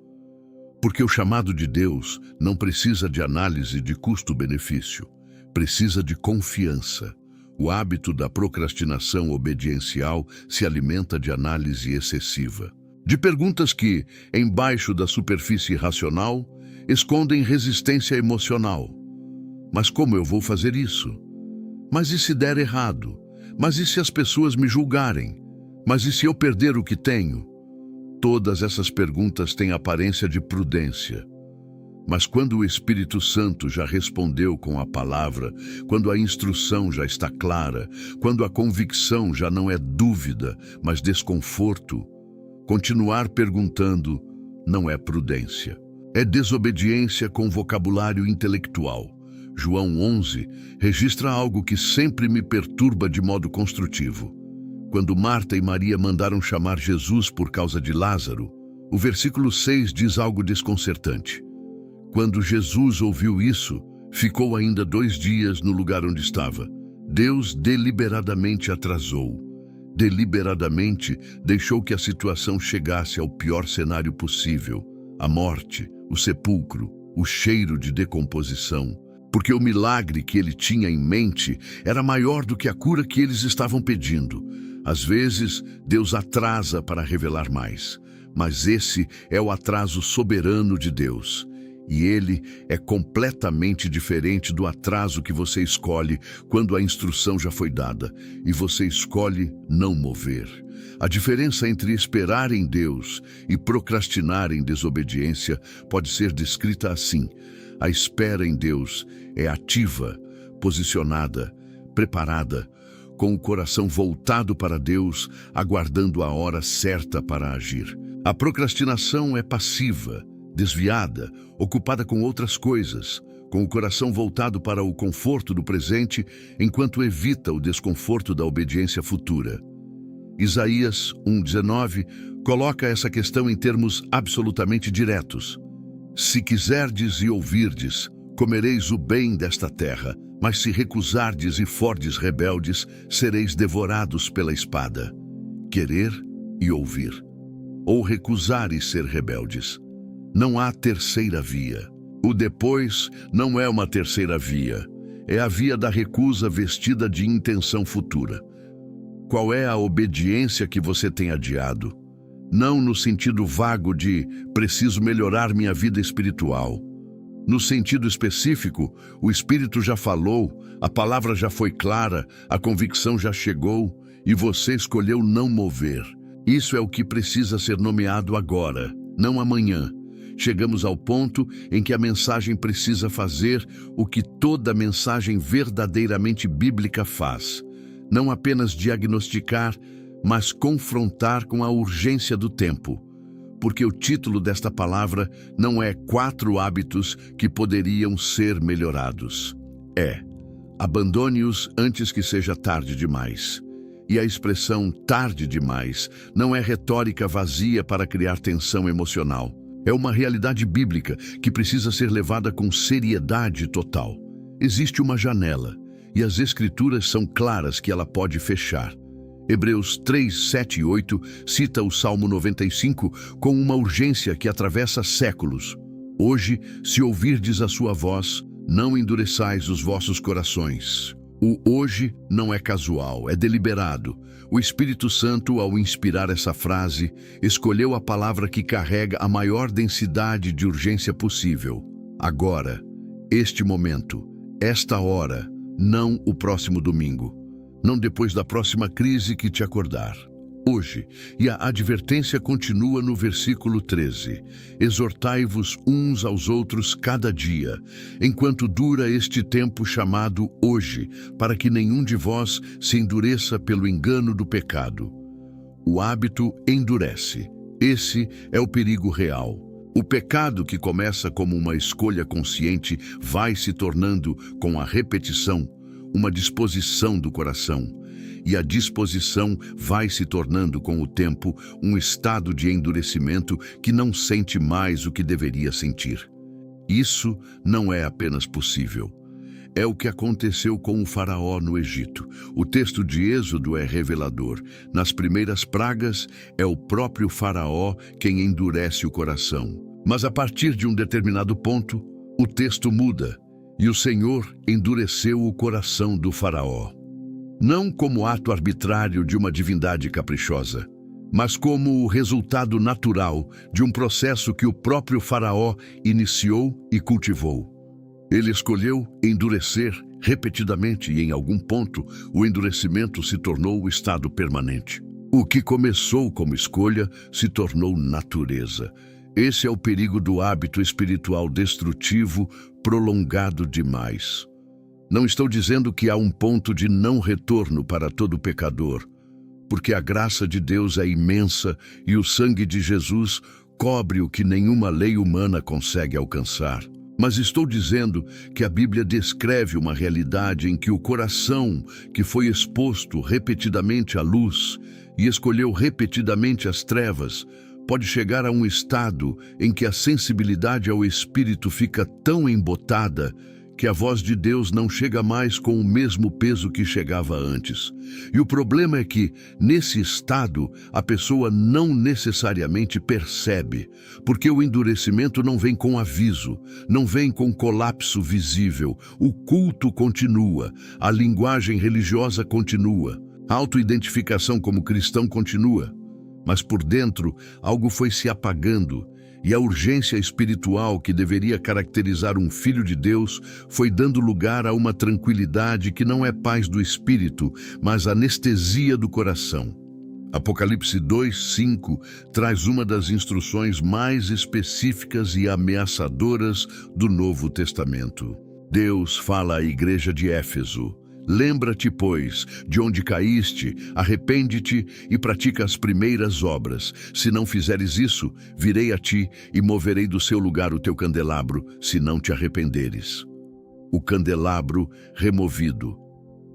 Porque o chamado de Deus não precisa de análise de custo-benefício, precisa de confiança. O hábito da procrastinação obediencial se alimenta de análise excessiva, de perguntas que, embaixo da superfície racional, escondem resistência emocional. Mas como eu vou fazer isso? Mas e se der errado? Mas e se as pessoas me julgarem? Mas e se eu perder o que tenho? Todas essas perguntas têm aparência de prudência. Mas quando o Espírito Santo já respondeu com a palavra, quando a instrução já está clara, quando a convicção já não é dúvida, mas desconforto, continuar perguntando não é prudência. É desobediência com vocabulário intelectual. João 11 registra algo que sempre me perturba de modo construtivo. Quando Marta e Maria mandaram chamar Jesus por causa de Lázaro, o versículo 6 diz algo desconcertante. Quando Jesus ouviu isso, ficou ainda 2 dias no lugar onde estava. Deus deliberadamente atrasou. Deliberadamente deixou que a situação chegasse ao pior cenário possível, a morte, o sepulcro, o cheiro de decomposição. porque o milagre que ele tinha em mente era maior do que a cura que eles estavam pedindo. Às vezes, Deus atrasa para revelar mais, mas esse é o atraso soberano de Deus. E ele é completamente diferente do atraso que você escolhe quando a instrução já foi dada e você escolhe não mover. A diferença entre esperar em Deus e procrastinar em desobediência pode ser descrita assim: a espera em Deus é ativa, posicionada, preparada, com o coração voltado para Deus, aguardando a hora certa para agir. A procrastinação é passiva, desviada, ocupada com outras coisas, com o coração voltado para o conforto do presente, enquanto evita o desconforto da obediência futura. Isaías 1:19 coloca essa questão em termos absolutamente diretos. Se quiserdes e ouvirdes, comereis o bem desta terra, mas se recusardes e fordes rebeldes, sereis devorados pela espada. Querer e ouvir, ou recusar e ser rebeldes. Não há terceira via. O depois não é uma terceira via. É a via da recusa vestida de intenção futura. Qual é a obediência que você tem adiado? Não no sentido vago de preciso melhorar minha vida espiritual. No sentido específico, o Espírito já falou, a palavra já foi clara, a convicção já chegou e você escolheu não mover. Isso é o que precisa ser nomeado agora, não amanhã. Chegamos ao ponto em que a mensagem precisa fazer o que toda mensagem verdadeiramente bíblica faz. Não apenas diagnosticar, mas confrontar com a urgência do tempo. Porque o título desta palavra não é 4 hábitos que poderiam ser melhorados. É: abandone-os antes que seja tarde demais. E a expressão tarde demais não é retórica vazia para criar tensão emocional. É uma realidade bíblica que precisa ser levada com seriedade total. Existe uma janela, e as Escrituras são claras que ela pode fechar. Hebreus 3, 7 e 8 cita o Salmo 95 com uma urgência que atravessa séculos. Hoje, se ouvirdes a sua voz, não endureçais os vossos corações. O hoje não é casual, é deliberado. O Espírito Santo, ao inspirar essa frase, escolheu a palavra que carrega a maior densidade de urgência possível. Agora, este momento, esta hora, não o próximo domingo. Não depois da próxima crise que te acordar. Hoje, e a advertência continua no versículo 13. Exortai-vos uns aos outros cada dia, enquanto dura este tempo chamado hoje, para que nenhum de vós se endureça pelo engano do pecado. O hábito endurece. Esse é o perigo real. O pecado, que começa como uma escolha consciente, vai se tornando, com a repetição, uma disposição do coração. E a disposição vai se tornando, com o tempo, um estado de endurecimento que não sente mais o que deveria sentir. Isso não é apenas possível. É o que aconteceu com o faraó no Egito. O texto de Êxodo é revelador. Nas primeiras pragas, é o próprio faraó quem endurece o coração. Mas a partir de um determinado ponto, o texto muda, e o Senhor endureceu o coração do faraó. Não como ato arbitrário de uma divindade caprichosa, mas como o resultado natural de um processo que o próprio faraó iniciou e cultivou. Ele escolheu endurecer repetidamente e, em algum ponto, o endurecimento se tornou o estado permanente. O que começou como escolha se tornou natureza. Esse é o perigo do hábito espiritual destrutivo prolongado demais. Não estou dizendo que há um ponto de não retorno para todo pecador, porque a graça de Deus é imensa e o sangue de Jesus cobre o que nenhuma lei humana consegue alcançar. Mas estou dizendo que a Bíblia descreve uma realidade em que o coração, que foi exposto repetidamente à luz e escolheu repetidamente as trevas, pode chegar a um estado em que a sensibilidade ao Espírito fica tão embotada que a voz de Deus não chega mais com o mesmo peso que chegava antes. E o problema é que, nesse estado, a pessoa não necessariamente percebe, porque o endurecimento não vem com aviso, não vem com colapso visível. O culto continua, a linguagem religiosa continua, a autoidentificação como cristão continua. Mas por dentro, algo foi se apagando, e a urgência espiritual que deveria caracterizar um filho de Deus foi dando lugar a uma tranquilidade que não é paz do espírito, mas anestesia do coração. Apocalipse 2:5 traz uma das instruções mais específicas e ameaçadoras do Novo Testamento. Deus fala à igreja de Éfeso: lembra-te, pois, de onde caíste, arrepende-te e pratica as primeiras obras. Se não fizeres isso, virei a ti e moverei do seu lugar o teu candelabro, se não te arrependeres. O candelabro removido,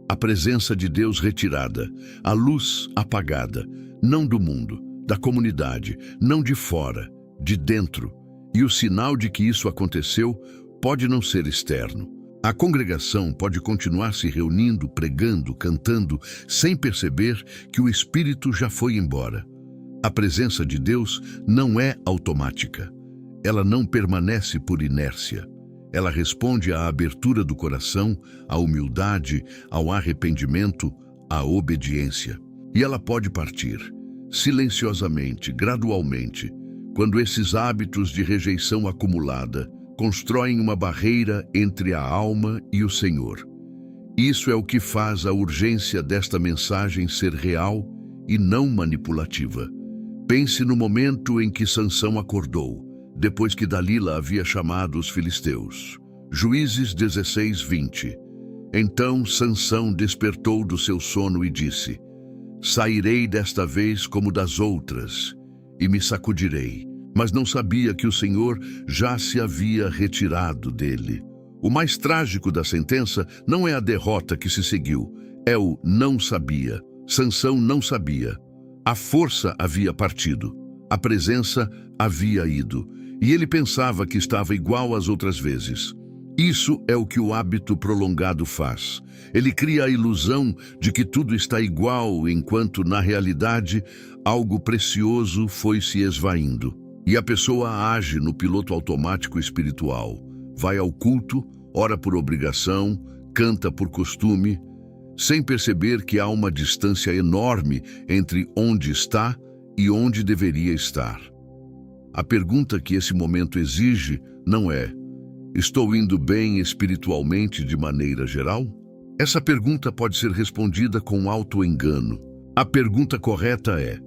a presença de Deus retirada, a luz apagada, não do mundo, da comunidade, não de fora, de dentro. E o sinal de que isso aconteceu pode não ser externo. A congregação pode continuar se reunindo, pregando, cantando, sem perceber que o Espírito já foi embora. A presença de Deus não é automática. Ela não permanece por inércia. Ela responde à abertura do coração, à humildade, ao arrependimento, à obediência. E ela pode partir, silenciosamente, gradualmente, quando esses hábitos de rejeição acumulada constroem uma barreira entre a alma e o Senhor. Isso é o que faz a urgência desta mensagem ser real e não manipulativa. Pense no momento em que Sansão acordou, depois que Dalila havia chamado os filisteus. Juízes 16:20. Então Sansão despertou do seu sono e disse: sairei desta vez como das outras, e me sacudirei. Mas não sabia que o Senhor já se havia retirado dele. O mais trágico da sentença não é a derrota que se seguiu, é o não sabia. Sansão não sabia. A força havia partido, a presença havia ido, e ele pensava que estava igual às outras vezes. Isso é o que o hábito prolongado faz. Ele cria a ilusão de que tudo está igual, enquanto, na realidade, algo precioso foi se esvaindo. E a pessoa age no piloto automático espiritual. Vai ao culto, ora por obrigação, canta por costume, sem perceber que há uma distância enorme entre onde está e onde deveria estar. A pergunta que esse momento exige não é: estou indo bem espiritualmente de maneira geral? Essa pergunta pode ser respondida com auto-engano. A pergunta correta é: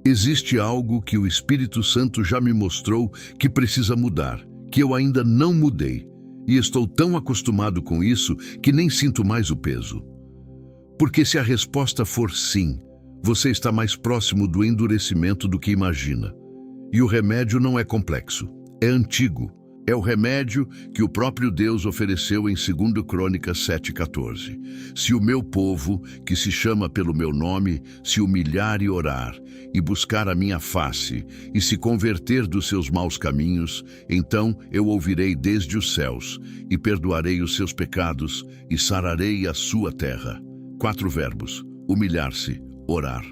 existe algo que o Espírito Santo já me mostrou que precisa mudar, que eu ainda não mudei, e estou tão acostumado com isso que nem sinto mais o peso? Porque se a resposta for sim, você está mais próximo do endurecimento do que imagina. E o remédio não é complexo, é antigo. É o remédio que o próprio Deus ofereceu em 2 Crônicas 7:14. Se o meu povo, que se chama pelo meu nome, se humilhar e orar, e buscar a minha face, e se converter dos seus maus caminhos, então eu ouvirei desde os céus, e perdoarei os seus pecados, e sararei a sua terra. 4 verbos: humilhar-se, orar,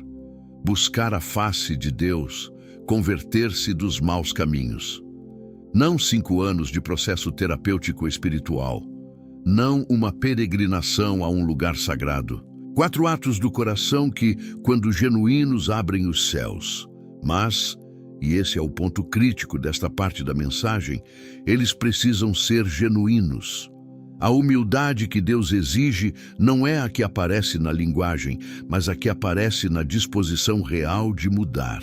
buscar a face de Deus, converter-se dos maus caminhos. Não 5 anos de processo terapêutico espiritual. Não uma peregrinação a um lugar sagrado. 4 atos do coração que, quando genuínos, abrem os céus. Mas, e esse é o ponto crítico desta parte da mensagem, eles precisam ser genuínos. A humildade que Deus exige não é a que aparece na linguagem, mas a que aparece na disposição real de mudar.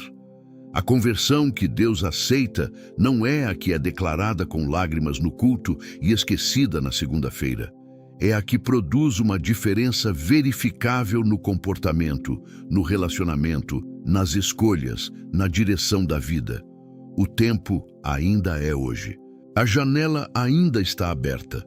A conversão que Deus aceita não é a que é declarada com lágrimas no culto e esquecida na segunda-feira. É a que produz uma diferença verificável no comportamento, no relacionamento, nas escolhas, na direção da vida. O tempo ainda é hoje. A janela ainda está aberta,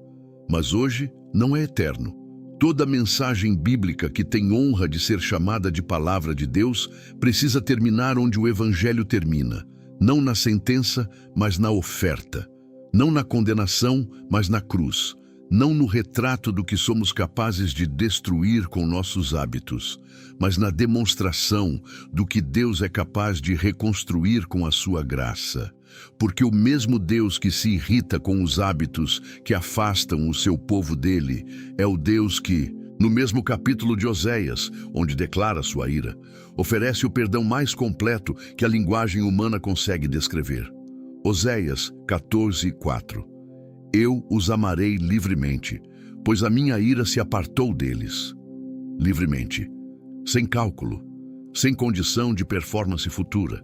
mas hoje não é eterno. Toda mensagem bíblica que tem honra de ser chamada de palavra de Deus precisa terminar onde o Evangelho termina, não na sentença, mas na oferta, não na condenação, mas na cruz, não no retrato do que somos capazes de destruir com nossos hábitos, mas na demonstração do que Deus é capaz de reconstruir com a sua graça. Porque o mesmo Deus que se irrita com os hábitos que afastam o seu povo dele, é o Deus que, no mesmo capítulo de Oséias, onde declara sua ira, oferece o perdão mais completo que a linguagem humana consegue descrever. Oséias 14:4. Eu os amarei livremente, pois a minha ira se apartou deles. Livremente, sem cálculo, sem condição de performance futura,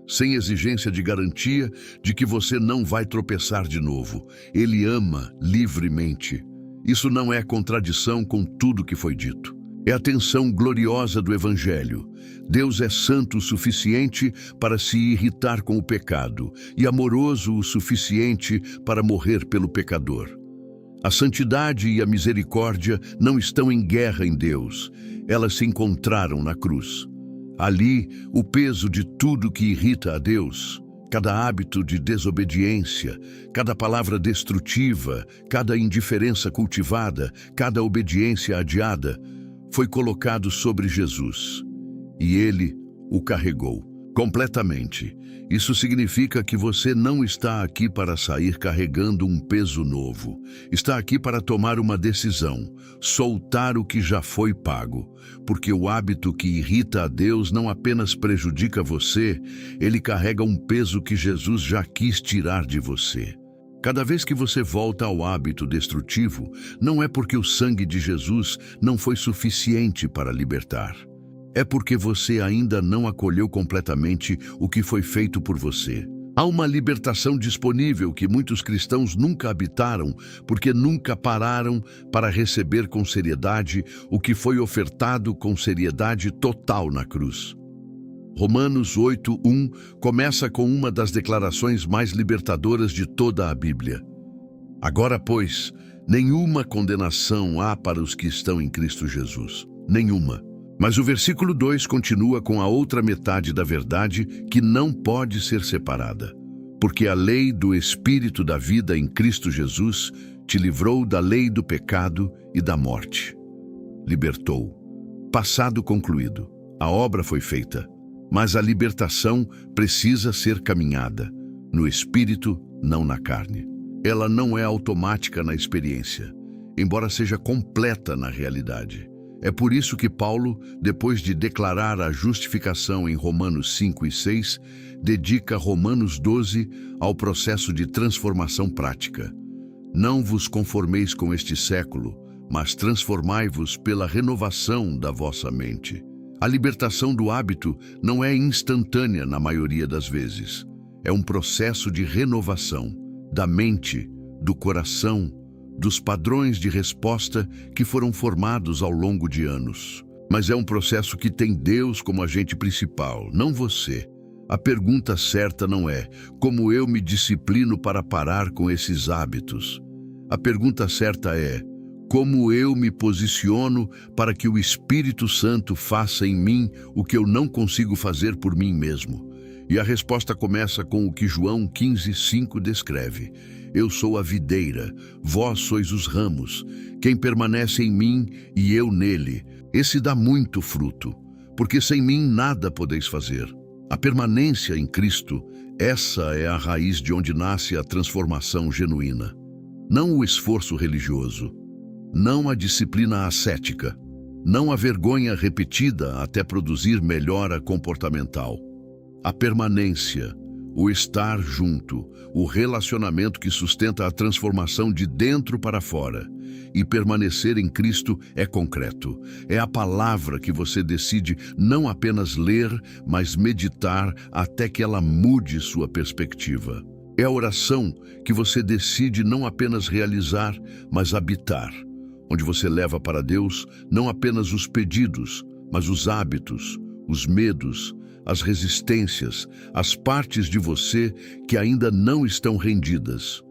sem exigência de garantia de que você não vai tropeçar de novo. Ele ama livremente. Isso não é contradição com tudo que foi dito. É a tensão gloriosa do Evangelho. Deus é santo o suficiente para se irritar com o pecado e amoroso o suficiente para morrer pelo pecador. A santidade e a misericórdia não estão em guerra em Deus. Elas se encontraram na cruz. Ali, o peso de tudo que irrita a Deus, cada hábito de desobediência, cada palavra destrutiva, cada indiferença cultivada, cada obediência adiada, foi colocado sobre Jesus. E ele o carregou completamente. Isso significa que você não está aqui para sair carregando um peso novo. Está aqui para tomar uma decisão, soltar o que já foi pago. Porque o hábito que irrita a Deus não apenas prejudica você, ele carrega um peso que Jesus já quis tirar de você. Cada vez que você volta ao hábito destrutivo, não é porque o sangue de Jesus não foi suficiente para libertar. É porque você ainda não acolheu completamente o que foi feito por você. Há uma libertação disponível que muitos cristãos nunca habitaram, porque nunca pararam para receber com seriedade o que foi ofertado com seriedade total na cruz. Romanos 8:1 começa com uma das declarações mais libertadoras de toda a Bíblia. Agora, pois, nenhuma condenação há para os que estão em Cristo Jesus. Nenhuma. Mas o versículo 2 continua com a outra metade da verdade que não pode ser separada. Porque a lei do Espírito da vida em Cristo Jesus te livrou da lei do pecado e da morte. Libertou. Passado concluído. A obra foi feita. Mas a libertação precisa ser caminhada, no Espírito, não na carne. Ela não é automática na experiência, embora seja completa na realidade. É por isso que Paulo, depois de declarar a justificação em Romanos 5 e 6, dedica Romanos 12 ao processo de transformação prática. Não vos conformeis com este século, mas transformai-vos pela renovação da vossa mente. A libertação do hábito não é instantânea na maioria das vezes. É um processo de renovação da mente, do coração, dos padrões de resposta que foram formados ao longo de anos. Mas é um processo que tem Deus como agente principal, não você. A pergunta certa não é como eu me disciplino para parar com esses hábitos. A pergunta certa é como eu me posiciono para que o Espírito Santo faça em mim o que eu não consigo fazer por mim mesmo. E a resposta começa com o que João 15:5 descreve. Eu sou a videira, vós sois os ramos. Quem permanece em mim e eu nele, esse dá muito fruto, porque sem mim nada podeis fazer. A permanência em Cristo, essa é a raiz de onde nasce a transformação genuína. Não o esforço religioso, não a disciplina ascética, não a vergonha repetida até produzir melhora comportamental. A permanência, o estar junto, o relacionamento que sustenta a transformação de dentro para fora. E permanecer em Cristo é concreto. É a palavra que você decide não apenas ler, mas meditar até que ela mude sua perspectiva. É a oração que você decide não apenas realizar, mas habitar, onde você leva para Deus não apenas os pedidos, mas os hábitos, os medos, as resistências, as partes de você que ainda não estão rendidas.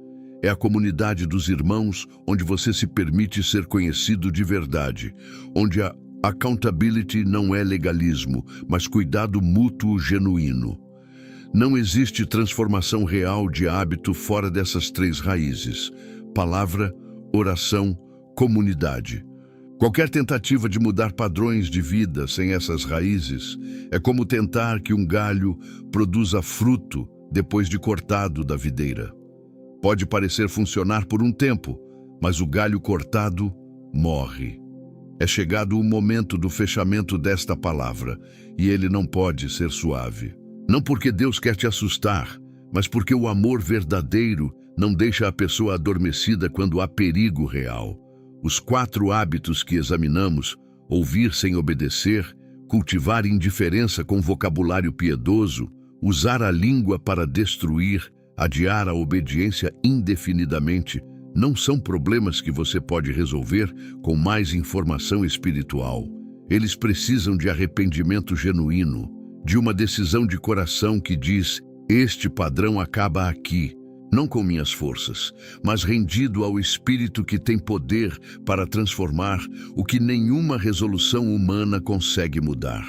É a comunidade dos irmãos onde você se permite ser conhecido de verdade, onde a accountability não é legalismo, mas cuidado mútuo genuíno. Não existe transformação real de hábito fora dessas três raízes: palavra, oração, comunidade. Qualquer tentativa de mudar padrões de vida sem essas raízes é como tentar que um galho produza fruto depois de cortado da videira. Pode parecer funcionar por um tempo, mas o galho cortado morre. É chegado o momento do fechamento desta palavra, e ele não pode ser suave. Não porque Deus quer te assustar, mas porque o amor verdadeiro não deixa a pessoa adormecida quando há perigo real. Os 4 hábitos que examinamos: ouvir sem obedecer, cultivar indiferença com vocabulário piedoso, usar a língua para destruir, adiar a obediência indefinidamente, não são problemas que você pode resolver com mais informação espiritual. Eles precisam de arrependimento genuíno, de uma decisão de coração que diz: este padrão acaba aqui, não com minhas forças, mas rendido ao Espírito que tem poder para transformar o que nenhuma resolução humana consegue mudar.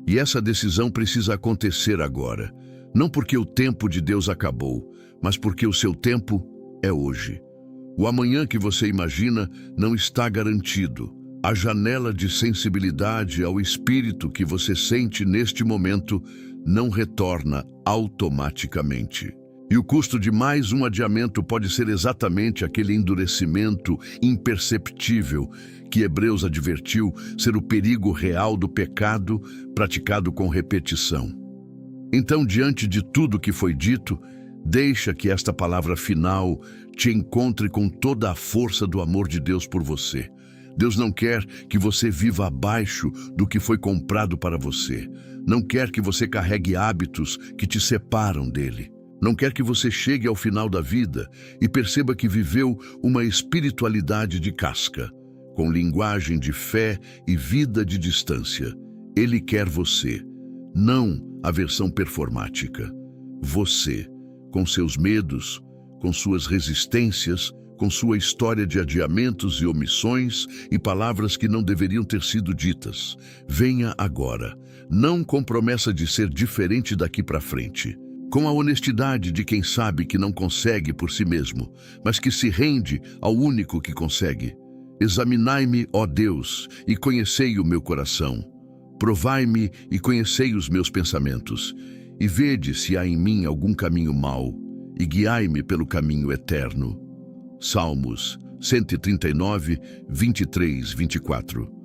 E essa decisão precisa acontecer agora, não porque o tempo de Deus acabou, mas porque o seu tempo é hoje. O amanhã que você imagina não está garantido. A janela de sensibilidade ao Espírito que você sente neste momento não retorna automaticamente. E o custo de mais um adiamento pode ser exatamente aquele endurecimento imperceptível que Hebreus advertiu ser o perigo real do pecado praticado com repetição. Então, diante de tudo que foi dito, deixa que esta palavra final te encontre com toda a força do amor de Deus por você. Deus não quer que você viva abaixo do que foi comprado para você. Não quer que você carregue hábitos que te separam dele. Não quer que você chegue ao final da vida e perceba que viveu uma espiritualidade de casca, com linguagem de fé e vida de distância. Ele quer você, não a versão performática. Você, com seus medos, com suas resistências, com sua história de adiamentos e omissões e palavras que não deveriam ter sido ditas. Venha agora, não com promessa de ser diferente daqui para frente. Com a honestidade de quem sabe que não consegue por si mesmo, mas que se rende ao único que consegue. Examinai-me, ó Deus, e conhecei o meu coração. Provai-me e conhecei os meus pensamentos, e vede se há em mim algum caminho mau, e guiai-me pelo caminho eterno. Salmos 139, 23, 24.